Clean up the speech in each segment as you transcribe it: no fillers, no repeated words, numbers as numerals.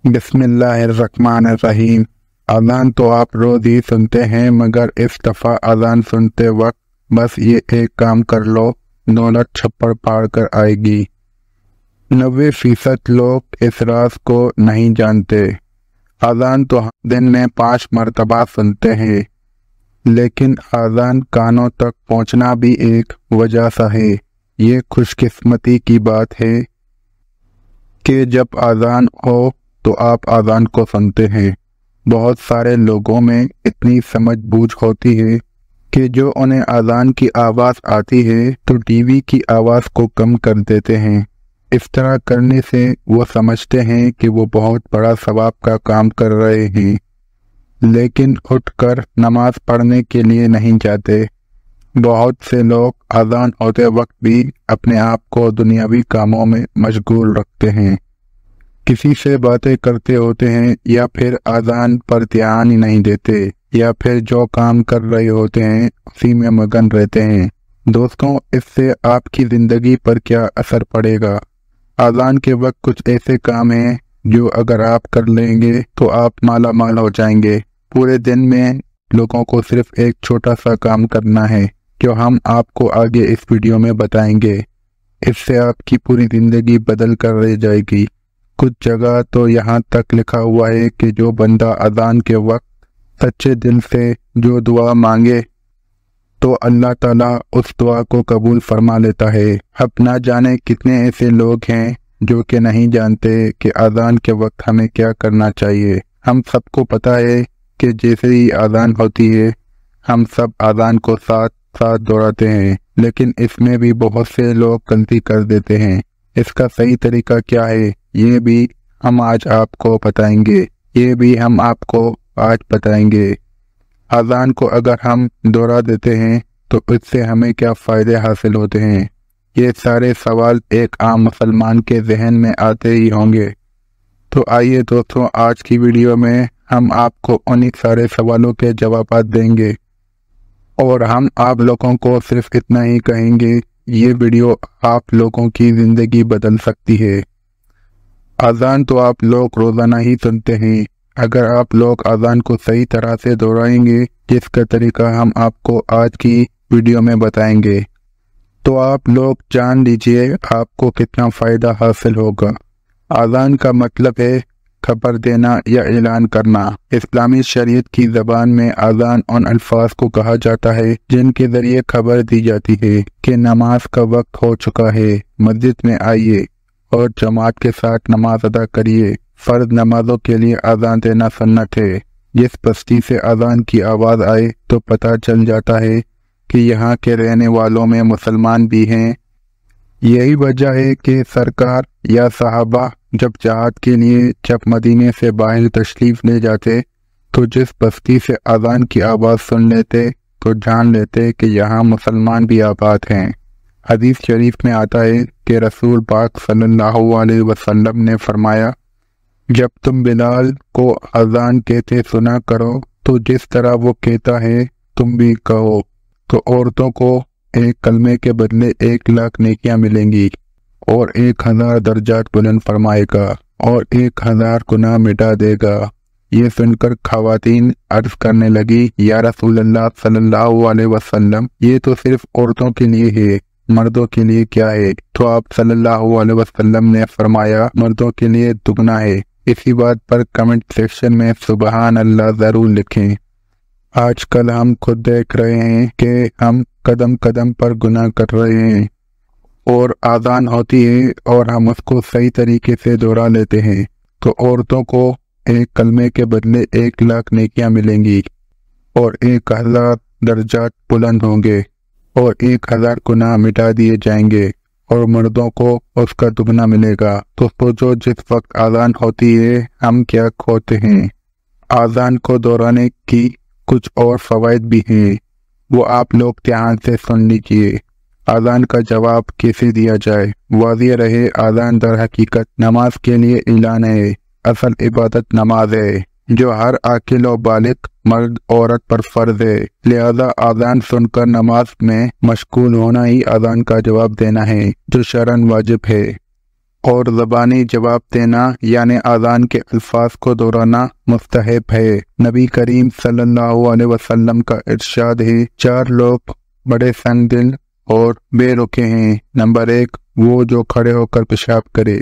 बिस्मिल्लाहिर्रहमानिर्रहीम। अज़ान तो आप रोज़ ही सुनते हैं, मगर इस दफ़ा अज़ान सुनते वक्त बस ये एक काम कर लो, दौलत छप्पर फाड़ कर आएगी। 90% लोग इस राज को नहीं जानते। अज़ान तो दिन में 5 मरतबा सुनते हैं, लेकिन अज़ान कानों तक पहुंचना भी एक वजह सा है। ये खुशकिस्मती की बात है कि जब अज़ान हो तो आप अज़ान को सुनते हैं। बहुत सारे लोगों में इतनी समझ बूझ होती है कि जो उन्हें अज़ान की आवाज़ आती है तो टीवी की आवाज़ को कम कर देते हैं। इस तरह करने से वो समझते हैं कि वो बहुत बड़ा सवाब का काम कर रहे हैं, लेकिन उठकर नमाज पढ़ने के लिए नहीं जाते। बहुत से लोग अज़ान होते वक्त भी अपने आप को दुनियावी कामों में मशगूल रखते हैं, किसी से बातें करते होते हैं, या फिर अज़ान पर ध्यान ही नहीं देते, या फिर जो काम कर रहे होते हैं उसी में मगन रहते हैं। दोस्तों, इससे आपकी ज़िंदगी पर क्या असर पड़ेगा? अज़ान के वक्त कुछ ऐसे काम हैं जो अगर आप कर लेंगे तो आप माला माल हो जाएंगे। पूरे दिन में लोगों को सिर्फ एक छोटा सा काम करना है, जो हम आपको आगे इस वीडियो में बताएंगे। इससे आपकी पूरी ज़िंदगी बदल कर रह जाएगी। कुछ जगह तो यहाँ तक लिखा हुआ है कि जो बंदा अज़ान के वक्त सच्चे दिल से जो दुआ मांगे तो अल्लाह ताला उस दुआ को कबूल फरमा लेता है। अब ना जाने कितने ऐसे लोग हैं जो कि नहीं जानते कि अज़ान के वक्त हमें क्या करना चाहिए। हम सबको पता है कि जैसे ही अज़ान होती है हम सब अज़ान को साथ साथ दोहराते हैं, लेकिन इसमें भी बहुत से लोग गलती कर देते हैं। इसका सही तरीका क्या है, ये भी हम आज आपको बताएंगे। अज़ान को अगर हम दोहरा देते हैं तो इससे हमें क्या फ़ायदे हासिल होते हैं, ये सारे सवाल एक आम मुसलमान के जहन में आते ही होंगे। तो आइए दोस्तों, आज की वीडियो में हम आपको उन्हीं सारे सवालों के जवाब देंगे, और हम आप लोगों को सिर्फ इतना ही कहेंगे, ये वीडियो आप लोगों की ज़िंदगी बदल सकती है। अज़ान तो आप लोग रोज़ाना ही सुनते हैं। अगर आप लोग अज़ान को सही तरह से दोहराएंगे, जिसका तरीका हम आपको आज की वीडियो में बताएंगे, तो आप लोग जान लीजिए आपको कितना फ़ायदा हासिल होगा। अज़ान का मतलब है खबर देना या ऐलान करना। इस्लामी शरीयत की ज़बान में अज़ान उन अल्फाज को कहा जाता है जिनके ज़रिए खबर दी जाती है कि नमाज का वक्त हो चुका है। मस्जिद में आइए और जमात के साथ नमाज अदा करिए। फ़र्ज नमाजों के लिए अज़ान देना सुन्नत है। जिस बस्ती से अज़ान की आवाज़ आए तो पता चल जाता है कि यहाँ के रहने वालों में मुसलमान भी हैं। यही वजह है कि सरकार या सहाबा जब जहाद के लिए जब मदीने से बाहर तशरीफ़ ले जाते तो जिस बस्ती से अज़ान की आवाज़ सुन लेते तो जान लेते कि यहाँ मुसलमान भी आबाद हैं। हदीस शरीफ में आता है कि रसूल पाक सल्लल्लाहु अलैहि वसल्लम ने फरमाया, जब तुम बिलाल को अज़ान कहते सुना करो तो जिस तरह वो कहता है तुम भी कहो, तो औरतों को एक कलमे के बदले 1 लाख नेकियां मिलेंगी, और 1000 दर्जात बुलंद फरमाएगा, और 1000 गुनाह मिटा देगा। ये सुनकर खवातीन अर्ज करने लगी, या रसूल अल्लाह सल्लल्लाहु अलैहि वसल्लम, ये तो सिर्फ औरतों के लिए है, मर्दों के लिए क्या है? तो आप सल्लल्लाहु अलैहि वसल्लम ने फरमाया, मर्दों के लिए दुगना है। इसी बात पर कमेंट सेक्शन में सुबहान अल्लाह ज़रूर लिखें। आजकल हम खुद देख रहे हैं कि हम कदम कदम पर गुनाह कर रहे हैं, और अज़ान होती है और हम उसको सही तरीके से दोहरा लेते हैं तो औरतों को एक कलमे के बदले 1 लाख नेकियां मिलेंगी, और 1000 दर्जात बुलंद होंगे, और 1000 गुनाह मिटा दिए जाएंगे, और मर्दों को उसका दुगना मिलेगा। तो सोचो, जिस वक्त अज़ान होती है हम क्या खोते हैं। अज़ान को दोहराने की कुछ और फ़वाइद भी हैं, वो आप लोग ध्यान से सुन लीजिए। अज़ान का जवाब कैसे दिया जाए? वाज़िह रहे, अज़ान दर हकीकत नमाज के लिए ऐलान है। असल इबादत नमाज है जो हर आकिल और बालिग मर्द औरत पर फर्ज है। लिहाजा अज़ान सुनकर नमाज में मशगूल होना ही अज़ान का जवाब देना है, जो शरअन वाजिब है। اور زبانی جواب دینا یعنی اذان کے الفاظ کو دہرانا مستحب ہے۔ نبی کریم صلی اللہ علیہ وسلم کا ارشاد ہے، 4 لوگ بڑے سنگ دل اور بے رکے ہیں۔ نمبر 1، وہ جو کھڑے ہو کر پیشاب کرے۔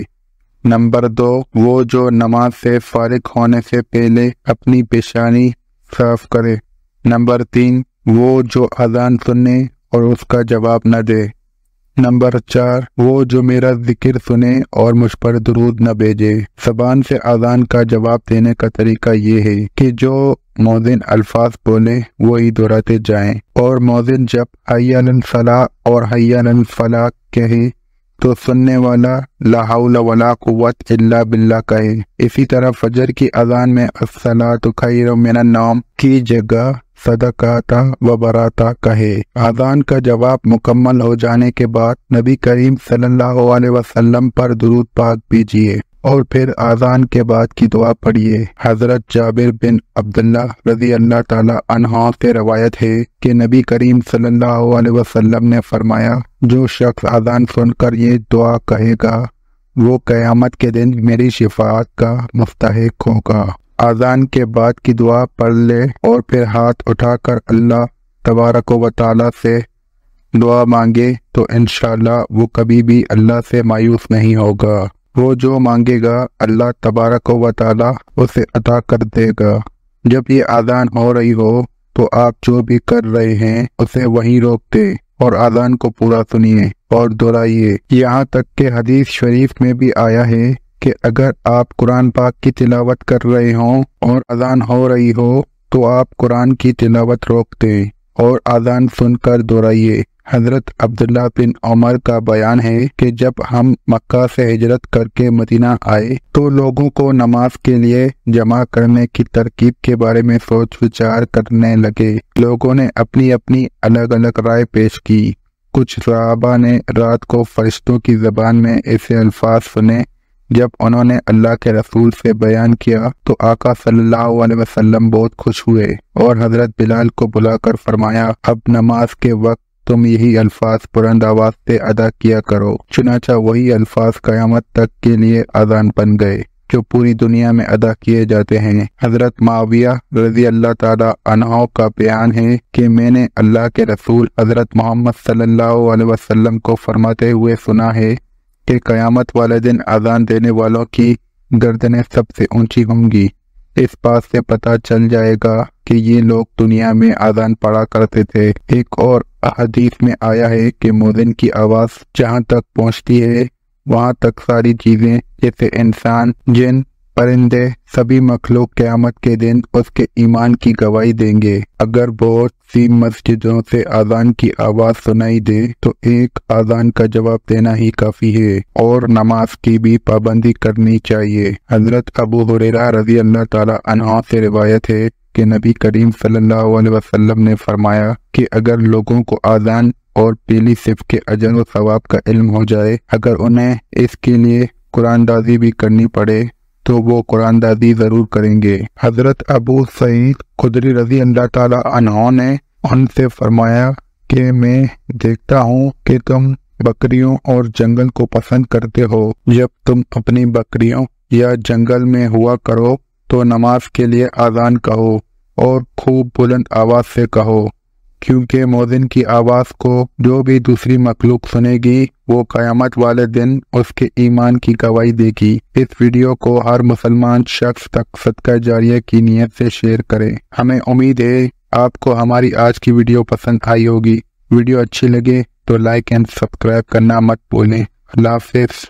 نمبر 2، وہ جو نماز سے فارغ ہونے سے پہلے اپنی پیشانی صاف کرے۔ نمبر 3، وہ جو اذان سنے اور اس کا جواب نہ دے۔ نمبر 4، وہ جو میرا ذکر سنے اور مجھ پر درود نہ بھیجے۔ زبان سے اذان کا جواب دینے کا طریقہ یہ ہے کہ جو مؤذن الفاظ بولے وہی دہراتے جائیں، اور مؤذن جب حی علی الصلاۃ اور حی علی الفلاح کہے تو سننے والا لا حول ولا قوت الا باللہ کہے۔ اسی طرح فجر کی اذان میں الصلاۃ خیر من النوم کی جگہ صدقاتا و براتا کہے۔ اذان کا جواب مکمل ہو جانے کے بعد نبی کریم صلی اللہ علیہ وسلم پر درود پاک بھیجیے اور پھر اذان کے بعد کی دعا پڑھیے۔ حضرت جابر بن عبداللہ رضی اللہ تعالی عنہ سے روایت ہے کہ نبی کریم صلی اللہ علیہ وسلم نے فرمایا، جو شخص اذان سن کر یہ دعا کہے گا وہ قیامت کے دن میری شفاعت کا مستحق ہوگا۔ اذان کے بعد کی دعا پڑھ لے اور پھر ہاتھ اٹھا کر اللہ تبارک و تعالی سے دعا مانگے تو انشاءاللہ وہ کبھی بھی اللہ سے مایوس نہیں ہوگا۔ وہ جو مانگے گا اللہ تبارک و تعالی اسے عطا کر دے گا۔ جب یہ اذان ہو رہی ہو تو آپ جو بھی کر رہے ہیں اسے وہیں روک دے اور اذان کو پورا سنیے اور دہرائیے۔ یہاں تک کہ حدیث شریف میں بھی آیا ہے کہ اگر آپ قرآن پاک کی تلاوت کر رہے ہوں اور اذان ہو رہی ہو تو آپ قرآن کی تلاوت روک دیں اور اذان سن کر دہرائیے۔ حضرت عبداللہ بن عمر کا بیان ہے کہ جب ہم مکہ سے ہجرت کر کے مدینہ آئے تو لوگوں کو نماز کے لیے جمع کرنے کی ترکیب کے بارے میں سوچ وچار کرنے لگے۔ لوگوں نے اپنی اپنی الگ الگ رائے پیش کی۔ کچھ صحابہ نے رات کو فرشتوں کی زبان میں ایسے الفاظ سنے۔ جب انہوں نے اللہ کے رسول سے بیان کیا تو آقا صلی اللہ علیہ وسلم بہت خوش ہوئے اور حضرت بلال کو بلا کر فرمایا، اب نماز کے وقت تم یہی الفاظ بلند آواز سے ادا کیا کرو۔ چنانچہ وہی الفاظ قیامت تک کے لیے اذان بن گئے جو پوری دنیا میں ادا کیے جاتے ہیں۔ حضرت معاویہ رضی اللہ تعالی عنہ کا بیان ہے کہ میں نے اللہ کے رسول حضرت محمد صلی اللہ علیہ وسلم کو فرماتے ہوئے سنا ہے کہ قیامت والے دن اذان دینے والوں کی گردنیں سب سے اونچی ہوں گی۔ اس بات سے پتہ چل جائے گا کہ یہ لوگ دنیا میں اذان پڑھا کرتے تھے۔ ایک اور حدیث میں آیا ہے کہ مؤذن کی آواز جہاں تک پہنچتی ہے وہاں تک ساری چیزیں جیسے انسان، جن، پرندے، سبھی مخلوق قیامت کے دن اس کے ایمان کی گواہی دیں گے۔ اگر بہت سی مسجدوں سے اذان کی آواز سنائی دے تو ایک اذان کا جواب دینا ہی کافی ہے اور نماز کی بھی پابندی کرنی چاہیے۔ حضرت ابو ہریرہ رضی اللہ تعالی عنہ سے روایت ہے کہ نبی کریم صلی اللہ علیہ وسلم نے فرمایا کہ اگر لوگوں کو اذان اور پہلی صف کے اجر و ثواب کا علم ہو جائے، اگر انہیں اس کے لیے قرآن دازی بھی کرنی پڑے تو وہ قرآن دازی ضرور کریں گے۔ حضرت ابو سعید خدری رضی اللہ تعالی عنہ نے ان سے فرمایا کہ میں دیکھتا ہوں کہ تم بکریوں اور جنگل کو پسند کرتے ہو۔ جب تم اپنی بکریوں یا جنگل میں ہوا کرو تو نماز کے لیے اذان کہو اور خوب بلند آواز سے کہو، کیونکہ مؤذن کی آواز کو جو بھی دوسری مخلوق سنے گی وہ قیامت والے دن اس کے ایمان کی گواہی دے گی۔ اس ویڈیو کو ہر مسلمان شخص تک صدقہ جاریہ کی نیت سے شیئر کریں۔ ہمیں امید ہے آپ کو ہماری آج کی ویڈیو پسند آئی ہوگی۔ ویڈیو اچھی لگے تو لائک اینڈ سبسکرائب کرنا مت بھولیں۔ اللہ حافظ۔